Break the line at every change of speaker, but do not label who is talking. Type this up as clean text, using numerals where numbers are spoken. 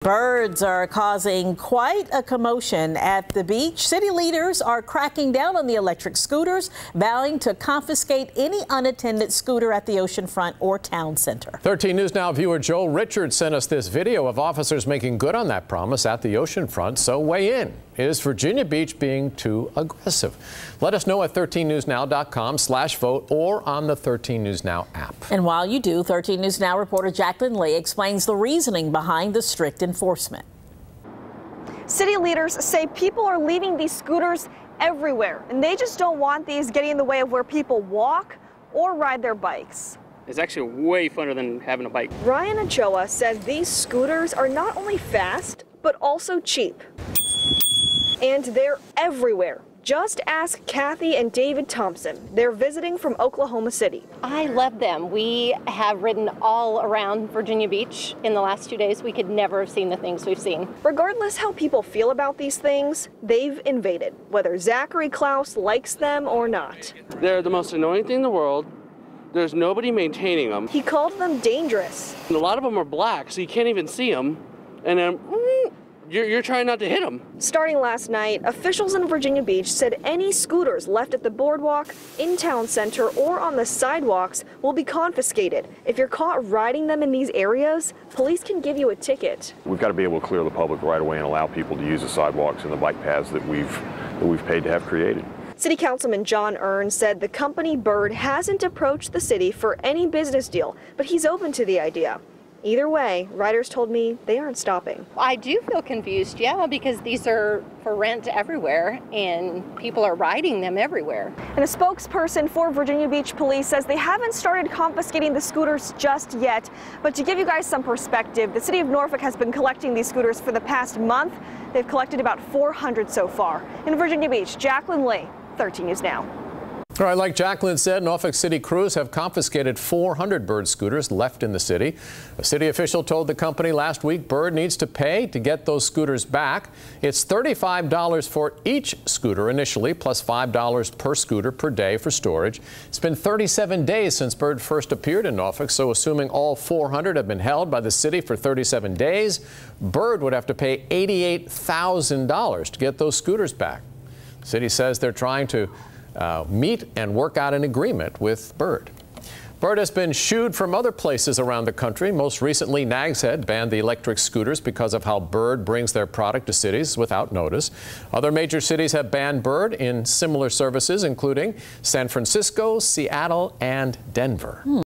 Birds are causing quite a commotion at the beach. City leaders are cracking down on the electric scooters, vowing to confiscate any unattended scooter at the oceanfront or town center.
13 News Now viewer Joe Richards sent us this video of officers making good on that promise at the oceanfront. So weigh in. Is Virginia Beach being too aggressive? Let us know at 13newsnow.com/vote or on the 13 News Now app.
And while you do, 13 News Now reporter Jacqueline Lee explains the reasoning behind the strict enforcement.
City leaders say people are leaving these scooters everywhere, and they just don't want these getting in the way of where people walk or ride their bikes.
It's actually way funner than having a bike.
Ryan Ochoa says these scooters are not only fast, but also cheap. And they're everywhere. Just ask Kathy and David Thompson. They're visiting from Oklahoma City.
I love them. We have ridden all around Virginia Beach in the last 2 days. We could never have seen the things we've seen.
Regardless how people feel about these things, they've invaded, whether Zachary Klaus likes them or not.
They're the most annoying thing in the world. There's nobody maintaining them.
He called them dangerous.
And a lot of them are black, so you can't even see them. And then you're trying not to hit them.
Starting last night, officials in Virginia Beach said any scooters left at the boardwalk, in town center, or on the sidewalks will be confiscated. If you're caught riding them in these areas, police can give you a ticket.
We've got to be able to clear the public right away and allow people to use the sidewalks and the bike paths that we've paid to have created.
City Councilman John Earn said the company Bird hasn't approached the city for any business deal, but he's open to the idea. Either way, riders told me they aren't stopping.
I do feel confused, yeah, because these are for rent everywhere and people are riding them everywhere.
And a spokesperson for Virginia Beach Police says they haven't started confiscating the scooters just yet. But to give you guys some perspective, the city of Norfolk has been collecting these scooters for the past month. They've collected about 400 so far. In Virginia Beach, Jacqueline Lee, 13 News Now.
All right, like Jacqueline said, Norfolk City crews have confiscated 400 Bird scooters left in the city. A city official told the company last week Bird needs to pay to get those scooters back. It's $35 for each scooter initially, plus $5 per scooter per day for storage. It's been 37 days since Bird first appeared in Norfolk, so assuming all 400 have been held by the city for 37 days, Bird would have to pay $88,000 to get those scooters back. The city says they're trying to meet and work out an agreement with Bird. Bird has been shooed from other places around the country. Most recently, Nags Head banned the electric scooters because of how Bird brings their product to cities without notice. Other major cities have banned Bird in similar services, including San Francisco, Seattle, and Denver.